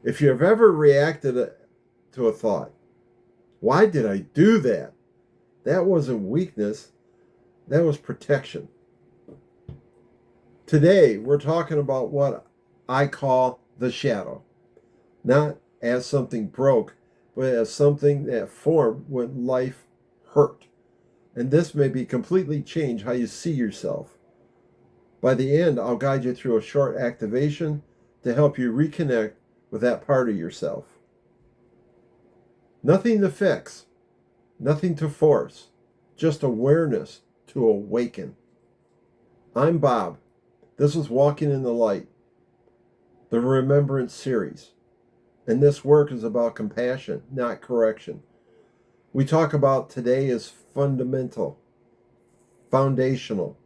If you've ever reacted to a thought, why did I do that? That wasn't weakness, that was protection. Today, we're talking about what I call the shadow, not as something broke, but as something that formed when life hurt. And this may be completely change how you see yourself. By the end, I'll guide you through a short activation to help you reconnect with that part of yourself. Nothing to fix, nothing to force, just awareness to awaken. I'm Bob. This is Walking in the Light, the Remembrance series. And this work is about compassion, not correction. We talk about today as fundamental, foundational.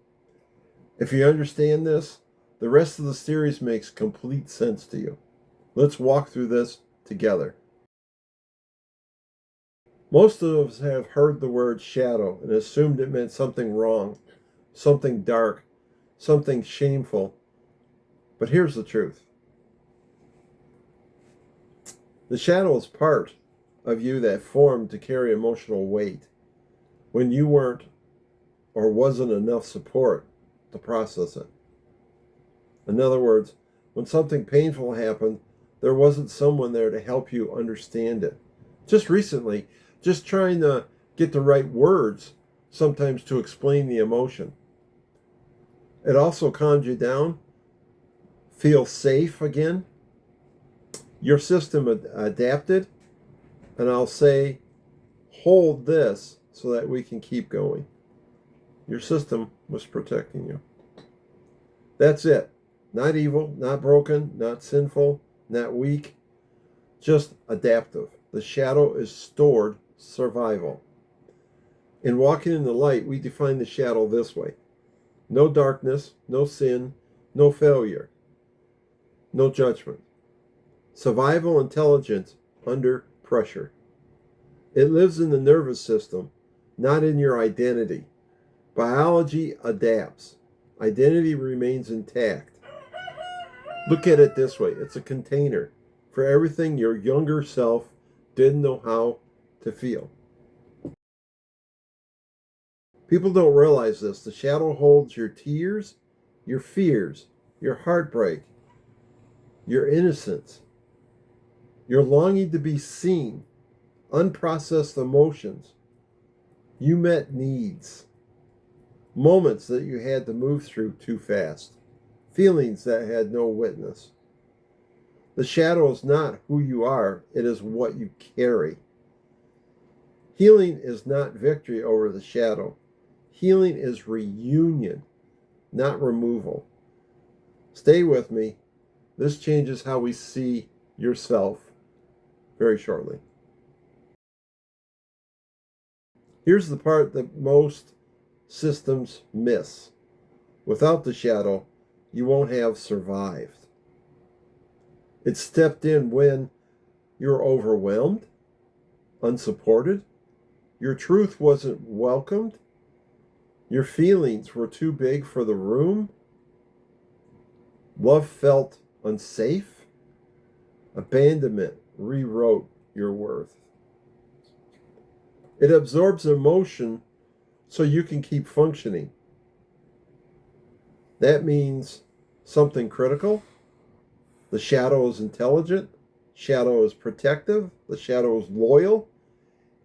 If you understand this, the rest of the series makes complete sense to you. Let's walk through this together. Most of us have heard the word shadow and assumed it meant something wrong, something dark, something shameful. But here's the truth. The shadow is part of you that formed to carry emotional weight when you weren't or wasn't enough support to process it. In other words, when something painful happened, there wasn't someone there to help you understand it. Just recently, just trying to get the right words sometimes to explain the emotion. It also calms you down, feel safe again. Your system adapted, and I'll say, hold this so that we can keep going. Your system was protecting you. That's it. Not evil, not broken, not sinful, not weak, just adaptive. The shadow is stored survival. In Walking in the Light, we define the shadow this way: no darkness, no sin, no failure, no judgment. Survival intelligence under pressure. It lives in the nervous system, not in your identity. Biology adapts. Identity remains intact. Look at it this way. It's a container for everything your younger self didn't know how to feel. People don't realize this. The shadow holds your tears, your fears, your heartbreak, your innocence, your longing to be seen, unprocessed emotions. You met needs, moments that you had to move through too fast, feelings that had no witness. The shadow is not who you are, it is what you carry. Healing is not victory over the shadow. Healing is reunion, not removal. Stay with me. This changes how we see yourself very shortly. Here's the part that most systems miss. Without the shadow, you won't have survived. It stepped in when you're overwhelmed, unsupported, your truth wasn't welcomed, your feelings were too big for the room, love felt unsafe, abandonment rewrote your worth. It absorbs emotion so you can keep functioning. That means something critical. The shadow is intelligent. Shadow is protective. The shadow is loyal,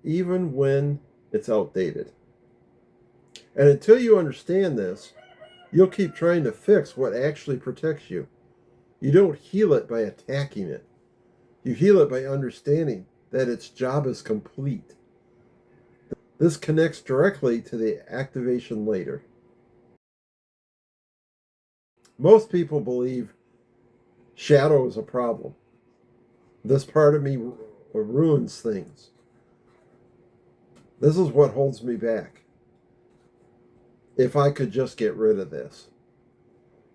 even when it's outdated. And until you understand this, you'll keep trying to fix what actually protects you. You don't heal it by attacking it. You heal it by understanding that its job is complete. This connects directly to the activation later. Most people believe shadow is a problem. This part of me ruins things. This is what holds me back. If I could just get rid of this.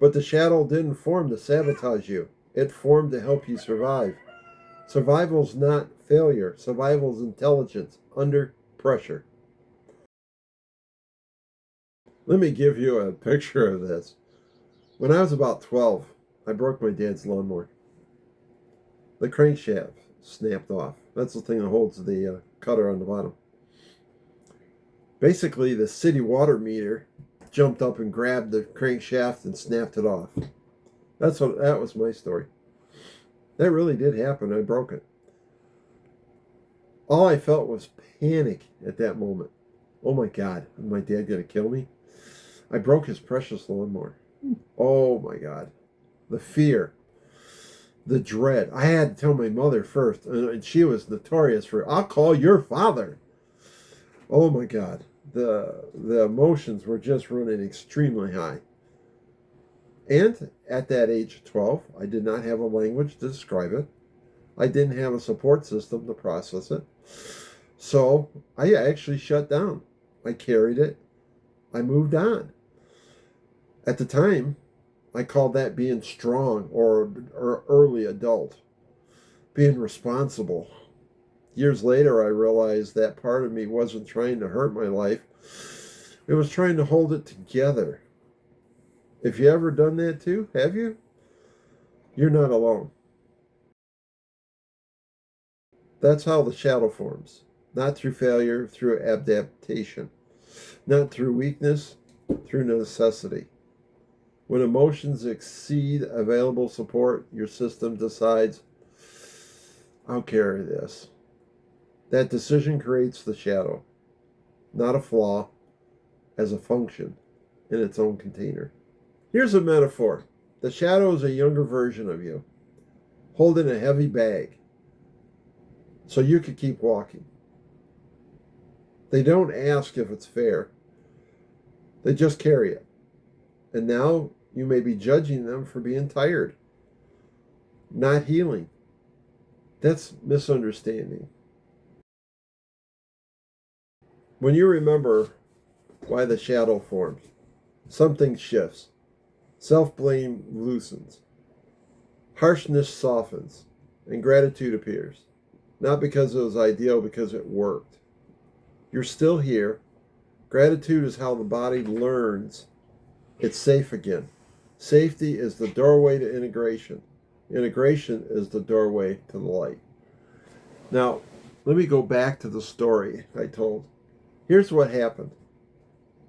But the shadow didn't form to sabotage you. It formed to help you survive. Survival's not failure. Survival's intelligence under pressure. Let me give you a picture of this. When I was about 12, I broke my dad's lawnmower. The crankshaft snapped off. That's the thing that holds the cutter on the bottom. Basically, the city water meter jumped up and grabbed the crankshaft and snapped it off. That was my story. That really did happen. I broke it. All I felt was panic at that moment. Oh my God, is my dad going to kill me? I broke his precious lawnmower. Oh my God. The fear, the dread. I had to tell my mother first, and she was notorious for, I'll call your father. Oh my God. The emotions were just running extremely high. And at that age of 12, I did not have a language to describe it. I didn't have a support system to process it. So I actually shut down. I carried it. I moved on. At the time, I called that being strong or early adult, being responsible. Years later, I realized that part of me wasn't trying to hurt my life. It was trying to hold it together. If you ever done that too, have you? You're not alone. That's how the shadow forms. Not through failure, through adaptation. Not through weakness, through necessity. When emotions exceed available support, your system decides, I'll carry this. That decision creates the shadow, not a flaw, as a function in its own container. Here's a metaphor. The shadow is a younger version of you, holding a heavy bag, so you could keep walking. They don't ask if it's fair. They just carry it. And now you may be judging them for being tired, not healing. That's misunderstanding. When you remember why the shadow forms, something shifts. Self-blame loosens. Harshness softens. And gratitude appears. Not because it was ideal, because it worked. You're still here. Gratitude is how the body learns it's safe again. Safety is the doorway to integration. Integration is the doorway to the light. Now, let me go back to the story I told. Here's what happened.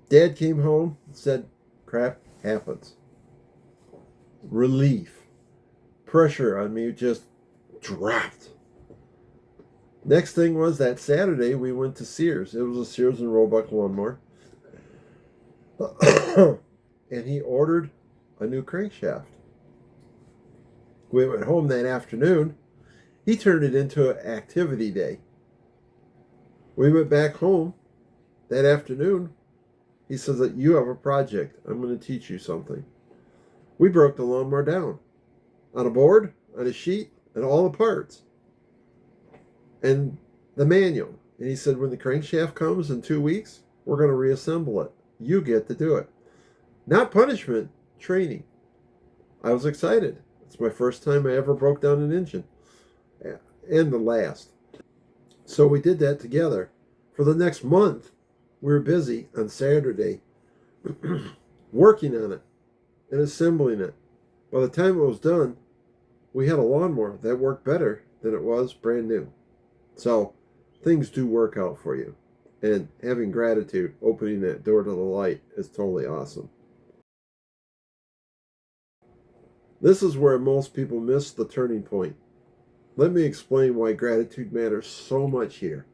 Dad came home and said, crap happens. Relief. Pressure on me just dropped. Next thing was that Saturday we went to Sears. It was a Sears and Roebuck lawnmower. And he ordered a new crankshaft. We went home that afternoon. He turned it into an activity day. We went back home that afternoon. He says that you have a project. I'm going to teach you something. We broke the lawnmower down on a board, on a sheet, and all the parts. And the manual. And he said, when the crankshaft comes in 2 weeks, we're going to reassemble it. You get to do it. Not punishment, training. I was excited. It's my first time I ever broke down an engine. And the last. So we did that together. For the next month, we were busy on Saturday working on it and assembling it. By the time it was done, we had a lawnmower that worked better than it was brand new. So things do work out for you. And having gratitude, opening that door to the light, is totally awesome. This is where most people miss the turning point. Let me explain why gratitude matters so much here.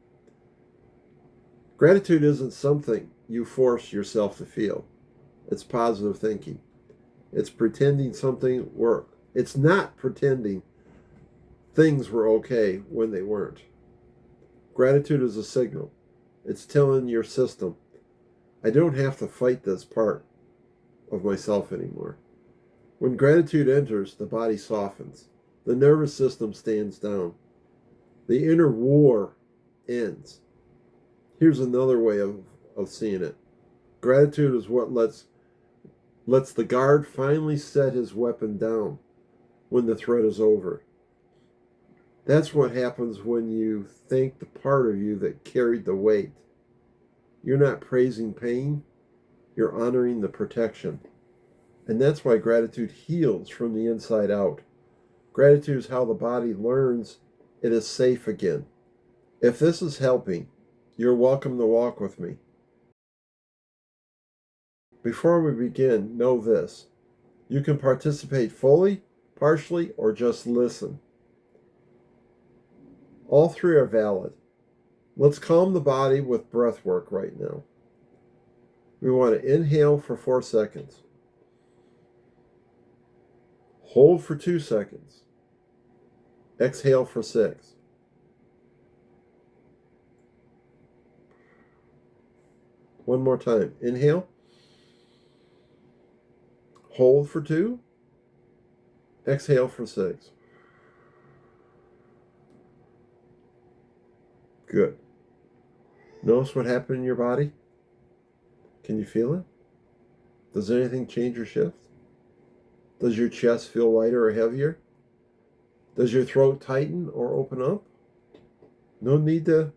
Gratitude isn't something you force yourself to feel. It's positive thinking. It's pretending something worked. It's not pretending things were okay when they weren't. Gratitude is a signal. It's telling your system, I don't have to fight this part of myself anymore. When gratitude enters, the body softens. The nervous system stands down. The inner war ends. Here's another way of seeing it. Gratitude is what lets the guard finally set his weapon down when the threat is over. That's what happens when you thank the part of you that carried the weight. You're not praising pain, you're honoring the protection. And that's why gratitude heals from the inside out. Gratitude is how the body learns it is safe again. If this is helping, you're welcome to walk with me. Before we begin, know this. You can participate fully, partially, or just listen. All three are valid. Let's calm the body with breath work right now. We want to inhale for 4 seconds. Hold for 2 seconds. Exhale for 6. One more time. Inhale. Hold for 2. Exhale for 6. Good. Notice what happened in your body? Can you feel it? Does anything change or shift? Does your chest feel lighter or heavier? Does your throat tighten or open up? No need to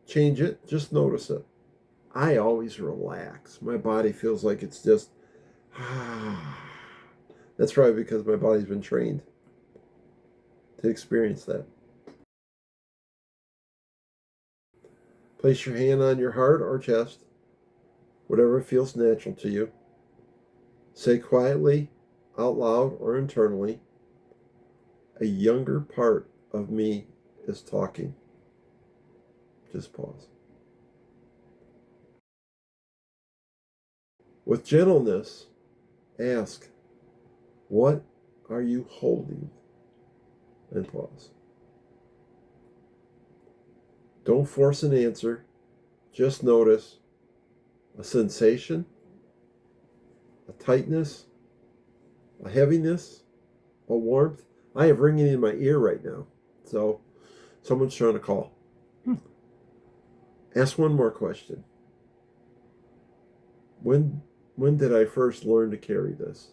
change it. Just notice it. I always relax. My body feels like it's just... That's probably because my body's been trained to experience that. Place your hand on your heart or chest, whatever feels natural to you. Say quietly, out loud or internally, a younger part of me is talking. Just pause. With gentleness, ask, what are you holding? And pause. Don't force an answer. Just notice a sensation, a tightness, a heaviness, a warmth. I have ringing in my ear right now. So someone's trying to call. Ask one more question. When did I first learn to carry this?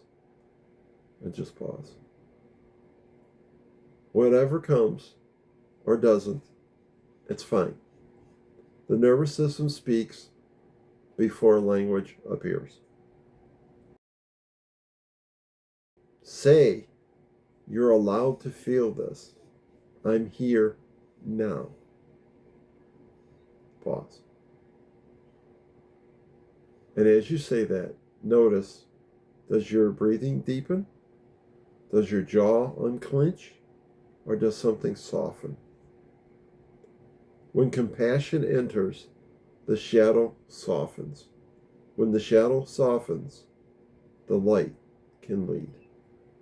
And just pause. Whatever comes or doesn't, it's fine. The nervous system speaks before language appears. Say, you're allowed to feel this. I'm here now. Pause. And as you say that, notice, does your breathing deepen? Does your jaw unclench? Or does something soften? When compassion enters, the shadow softens. When the shadow softens, the light can lead.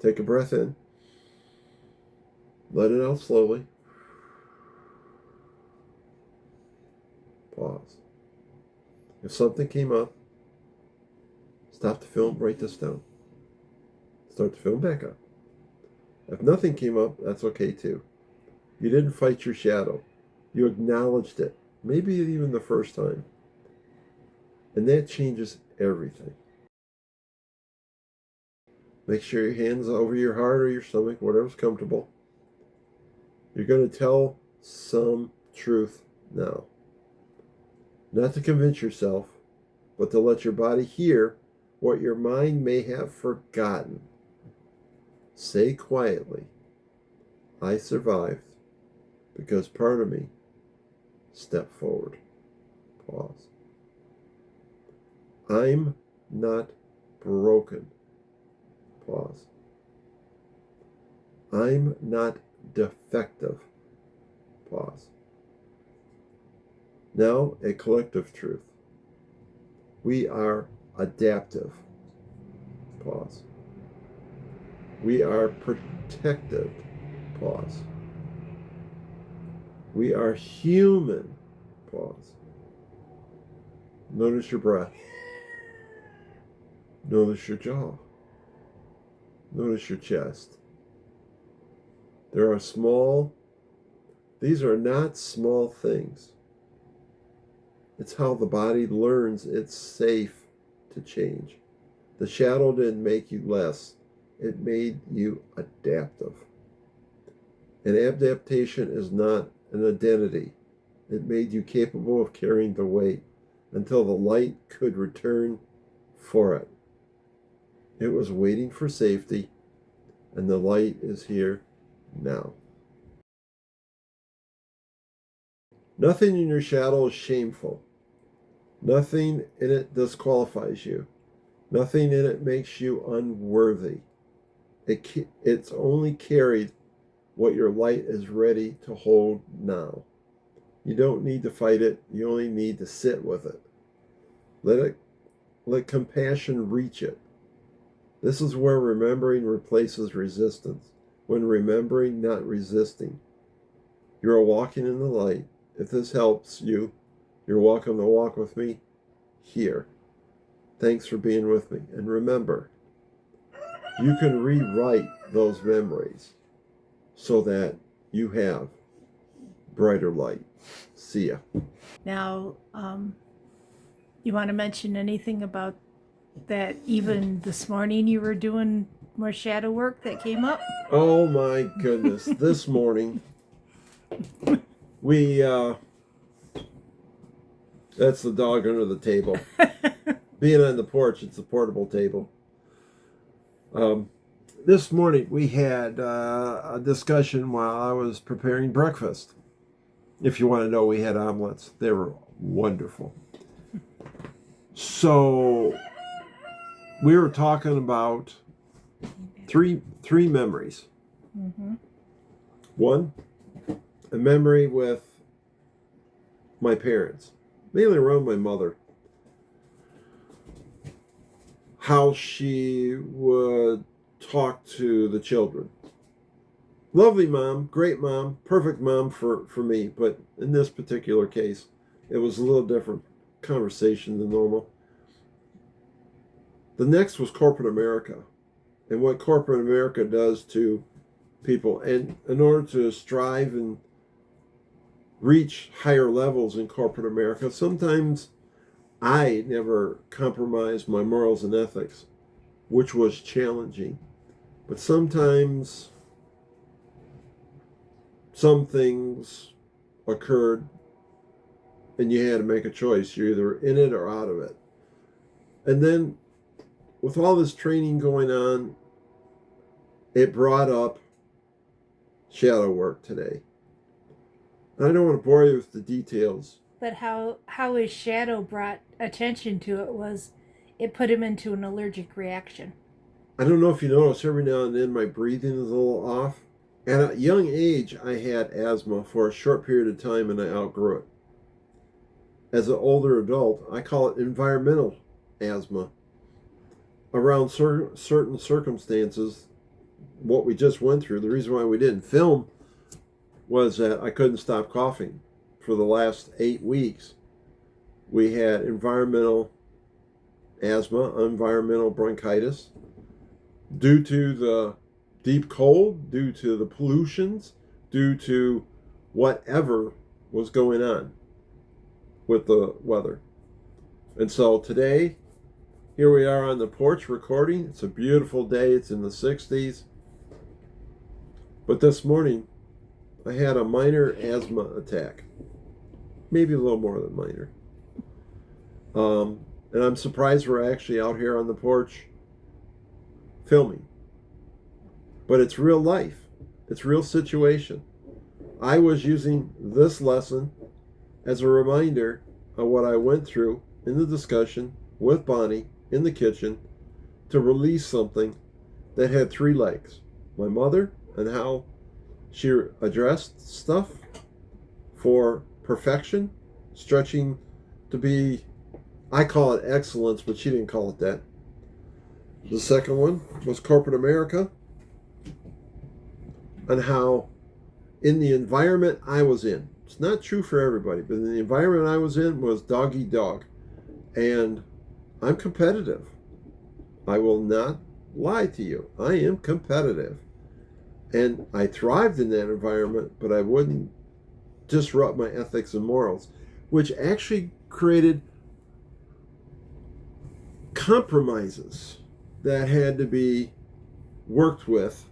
Take a breath in. Let it out slowly. Pause. If something came up, stop the film, write this down. Start the film back up. If nothing came up, that's okay too. You didn't fight your shadow. You acknowledged it, maybe even the first time. And that changes everything. Make sure your hands over your heart or your stomach, whatever's comfortable. You're going to tell some truth now. Not to convince yourself, but to let your body hear what your mind may have forgotten. Say quietly, I survived because part of me stepped forward. Pause. I'm not broken. Pause. I'm not defective. Pause. Now, a collective truth. We are adaptive. Pause. We are protective. Pause. We are human. Pause. Notice your breath. Notice your jaw. Notice your chest. There are these are not small things. It's how the body learns it's safe to change. The shadow didn't make you less. It made you adaptive. And adaptation is not an identity. It made you capable of carrying the weight until the light could return for it. It was waiting for safety, and the light is here now. Nothing in your shadow is shameful. Nothing in it disqualifies you. Nothing in it makes you unworthy. It's only carried what your light is ready to hold now. You don't need to fight it. You only need to sit with it. Let compassion reach it. This is where remembering replaces resistance. When remembering, not resisting. You are walking in the light. If this helps you, you're welcome to walk with me here. Thanks for being with me. And remember, you can rewrite those memories so that you have brighter light. See ya. Now, you want to mention anything about that? Even this morning you were doing more shadow work that came up? Oh my goodness. This morning, that's the dog under the table. Being on the porch, it's a portable table. This morning we had a discussion while I was preparing breakfast. If you want to know, we had omelets. They were wonderful. So we were talking about three memories. Mm-hmm. One, a memory with my parents, mainly around my mother. How she would talk to the children. Lovely mom, great mom, perfect mom for me, but in this particular case, it was a little different conversation than normal. The next was corporate America and what corporate America does to people. And in order to strive and reach higher levels in corporate America, sometimes I never compromised my morals and ethics, which was challenging. But sometimes some things occurred and you had to make a choice. You're either in it or out of it. And then with all this training going on, it brought up shadow work today. I don't want to bore you with the details. But how his shadow brought attention to it was it put him into an allergic reaction. I don't know if you notice, every now and then my breathing is a little off. At a young age, I had asthma for a short period of time and I outgrew it. As an older adult, I call it environmental asthma. Around certain circumstances, what we just went through, the reason why we didn't film was that I couldn't stop coughing. For the last 8 weeks, we had environmental asthma, environmental bronchitis, due to the deep cold, due to the pollutions, due to whatever was going on with the weather. And so today, here we are on the porch recording. It's a beautiful day. It's in the 60s. But this morning, I had a minor asthma attack. Maybe a little more than minor. And I'm surprised we're actually out here on the porch filming. But it's real life. It's real situation. I was using this lesson as a reminder of what I went through in the discussion with Bonnie in the kitchen to release something that had 3 legs. My mother and how she addressed stuff for perfection, stretching to be, I call it excellence, but she didn't call it that. The second one was corporate America, and how in the environment I was in, it's not true for everybody, but in the environment I was in was dog eat dog. And I'm competitive. I will not lie to you. I am competitive. And I thrived in that environment, but I wouldn't disrupt my ethics and morals, which actually created compromises that had to be worked with.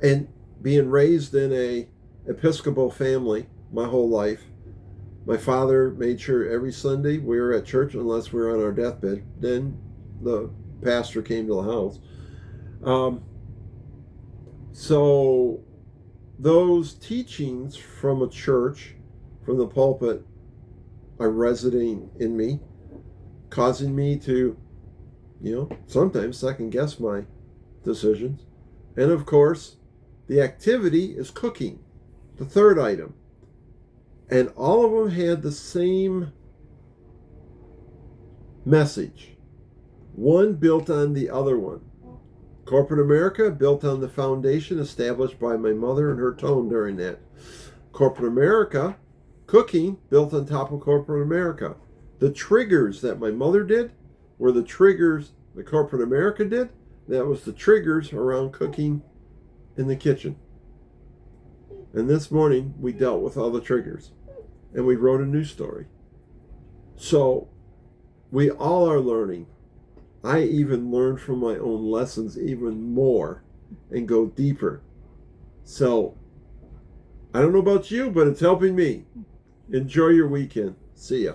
And being raised in a Episcopal family my whole life, my father made sure every Sunday we were at church unless we were on our deathbed. Then the pastor came to the house. So those teachings from a church, from the pulpit, are resonating in me, causing me to, sometimes second guess my decisions. And of course, the activity is cooking, the third item. And all of them had the same message. One built on the other one. Corporate America built on the foundation established by my mother and her tone during that. Corporate America, cooking, built on top of Corporate America. The triggers that my mother did were the triggers that Corporate America did. That was the triggers around cooking in the kitchen. And this morning we dealt with all the triggers. And we wrote a new story. So we all are learning. I even learn from my own lessons even more and go deeper. So I don't know about you, but it's helping me. Enjoy your weekend. See ya.